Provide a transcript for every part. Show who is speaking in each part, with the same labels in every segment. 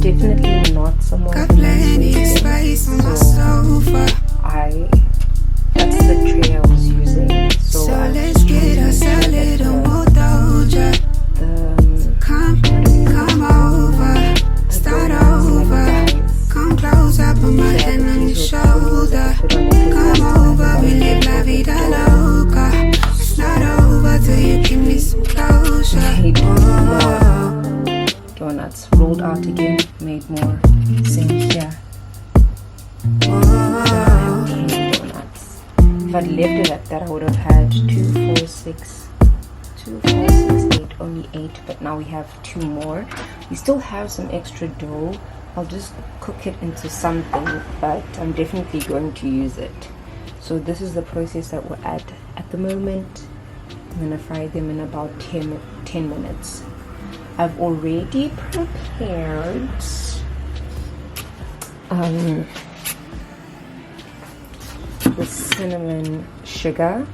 Speaker 1: definitely not someone who likes so that's the tray I was using. So let's get us a little more doja. Come over, start over. Come close up, put my hand on your shoulder. Come over, we live la vida loca. It's not over till you give me some closure.
Speaker 2: Donuts rolled out again, made more. Same here. Donuts. If I'd left it at that, I would have had 2, 4, 6, 8, only 8. But now we have 2 more. We still have some extra dough. I'll just cook it into something, but I'm definitely going to use it. So this is the process that we're at the moment. I'm gonna fry them in about 10 minutes. I've already prepared the cinnamon sugar,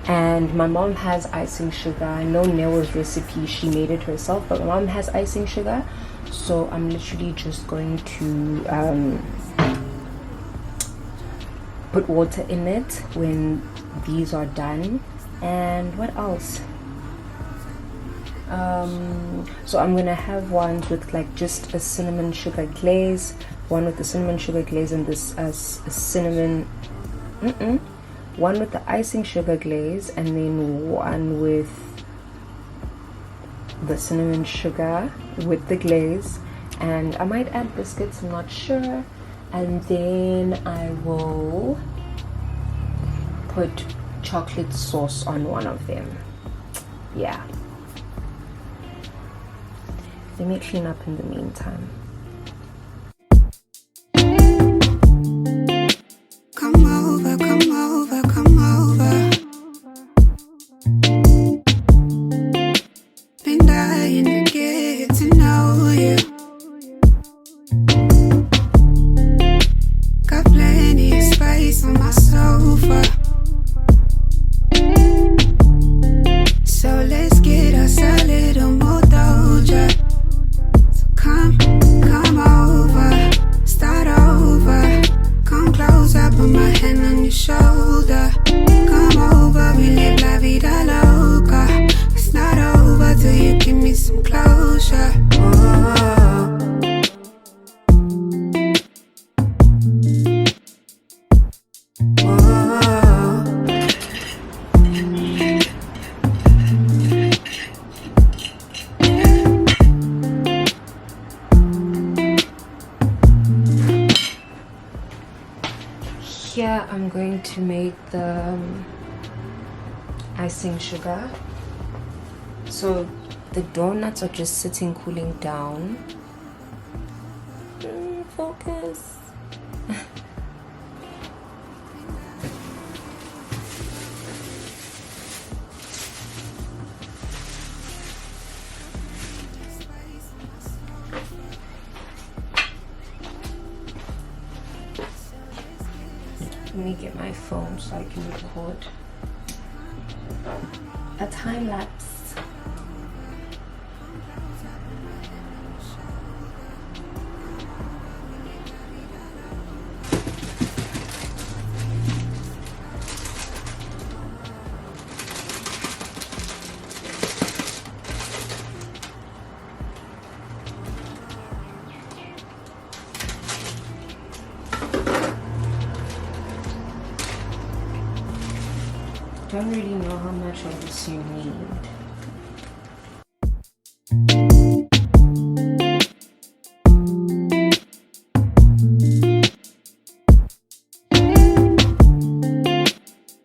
Speaker 2: and my mom has icing sugar. I know Neo's recipe, she made it herself, but my mom has icing sugar, so I'm literally just going to put water in it when these are done. And what else? So I'm gonna have ones with like just a cinnamon sugar glaze, one with the cinnamon sugar glaze and this one with the icing sugar glaze, and then one with the cinnamon sugar with the glaze, and I might add biscuits, I'm not sure. And then I will put chocolate sauce on one of them. Yeah, let me clean up in the meantime.
Speaker 1: Come over, come over, come over.
Speaker 2: Here I'm going to make the icing sugar. So the donuts are just sitting cooling down. Focus. Let me get my phone so I can record a time lapse. Don't really know how much of this you need.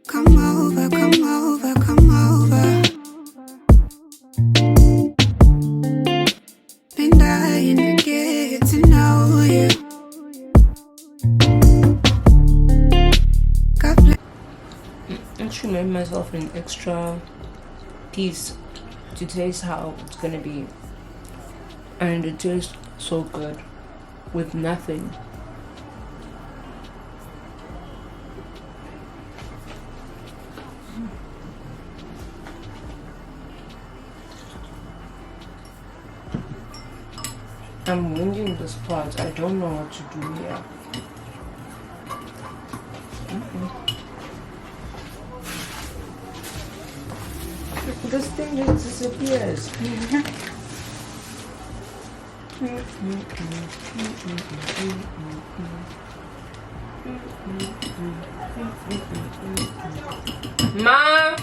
Speaker 1: Come over, come over, come over. Been dying to get to know you.
Speaker 2: I should make myself an extra piece to taste how it's gonna be, and it tastes so good with nothing. I'm winging this part. I don't know what to do here. This thing just disappears. Mom!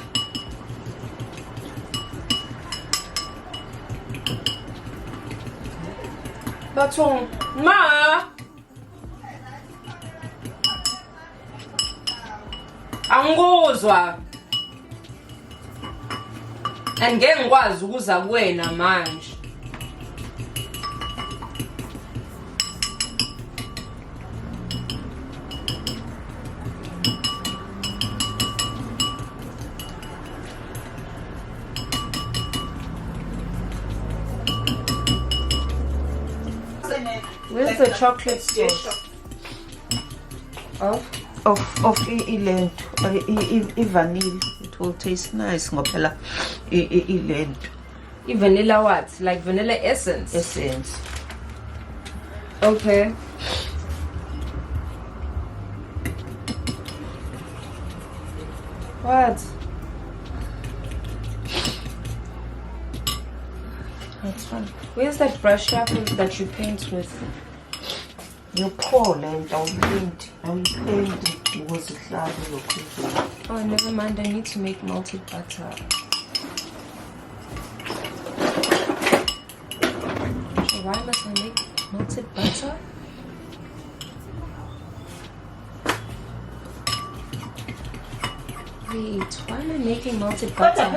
Speaker 2: Baton, Ma! Angozwa. Angeke ngikwazi ukuza kuwena manje. Where's the chocolate sauce?
Speaker 3: Of vanilla. It will taste nice ngophela ilento.
Speaker 2: Vanilla what? Like vanilla essence?
Speaker 3: Essence.
Speaker 2: Okay. What?
Speaker 3: That's fine.
Speaker 2: Where's that brush that you paint with?
Speaker 3: You pour lento, awuyipaint ukuze ihlale lokhu.
Speaker 2: Oh, never mind. I need to make melted butter. So why must I make melted butter? Wait, why am I making melted butter?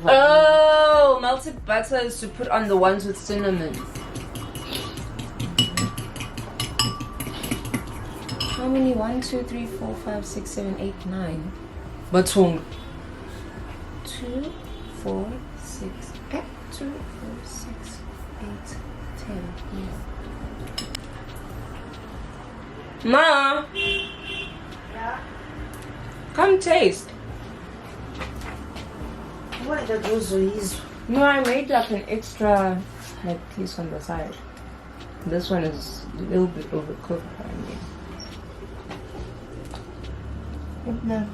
Speaker 2: Oh, melted butter is to put on the ones with cinnamon. How many? 1, 2, 3, 4, 5, 6, 7, 8, 9. Batung. 2, 4, 6. 2, 4, 6, 8, 10. Yeah. Ma.
Speaker 3: Yeah.
Speaker 2: Come taste.
Speaker 3: What the gozo is?
Speaker 2: No, I made like an extra piece on the side. This one is a little bit overcooked by me.
Speaker 3: No.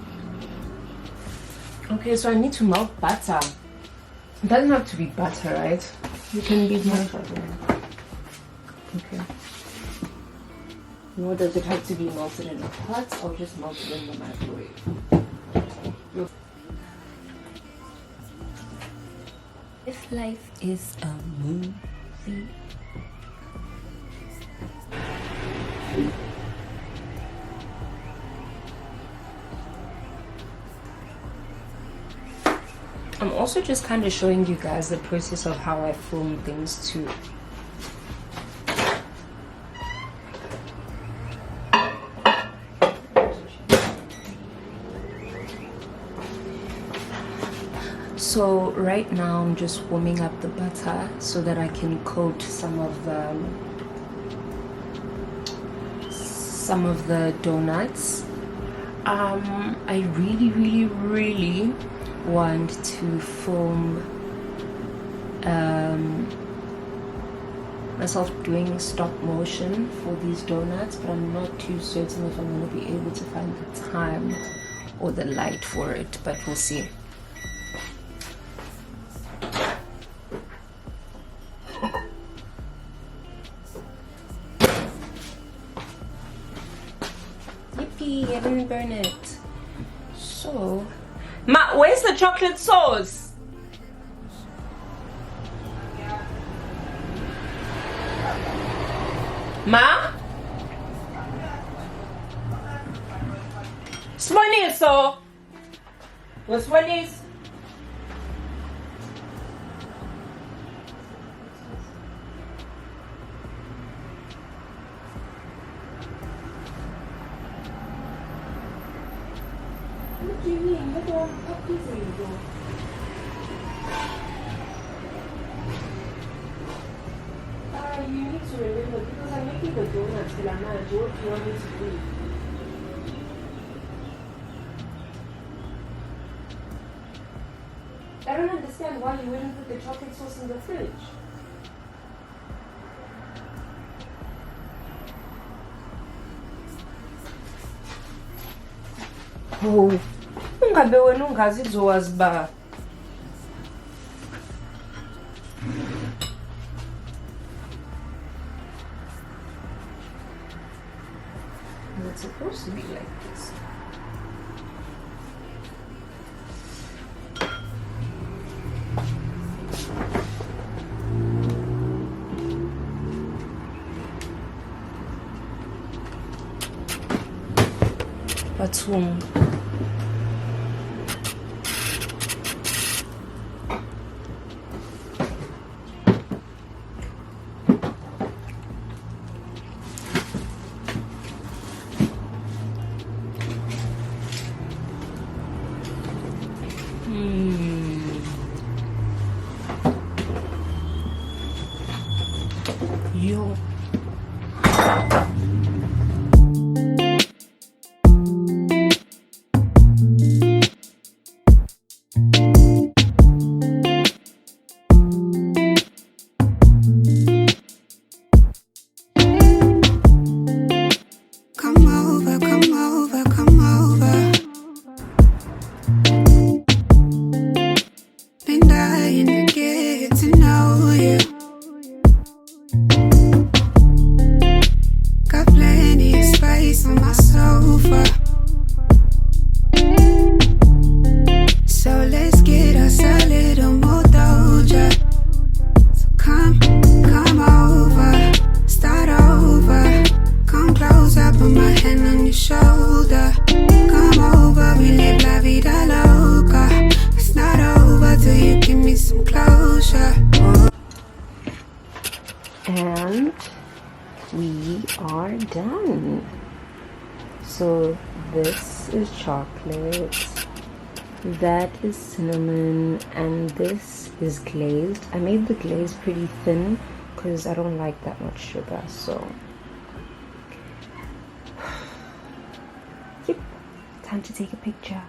Speaker 2: Okay, so I need to melt butter. It doesn't have to be butter, right? You can be butter. Okay. Nor does it have to be melted in a pot or just melted in the microwave. If life is a movie. I'm also just kind of showing you guys the process of how I film things too. So right now I'm just warming up the butter so that I can coat some of the donuts. I really want to film myself doing stop motion for these donuts, but I'm not too certain if I'm going to be able to find the time or the light for it, but we'll see. Yippee, I didn't burn it. So
Speaker 3: Ma, where's the chocolate sauce? Ma? Swaniso. What's Swanis? What do you mean? What pizza you do? You need to remember, because I'm making the donuts, what do you want me to do? I don't understand why you wouldn't put the chocolate sauce in the fridge.
Speaker 2: oh, ungabe wena ungazi izowazi ba. It's supposed to be like this. Bathroom. Yo.
Speaker 1: Come over, come over, come over. Been dying to get to know you. Got plenty of space on my sofa, so let's get us a little more doja. So come over, start over. Come close, I put my hand on your shoulder. Come over, we live la vida loca. It's not over till you give me some closure.
Speaker 2: And we are done. So this is chocolate, that is cinnamon, and this is glazed. I made the glaze pretty thin because I don't like that much sugar. So yep, time to take a picture.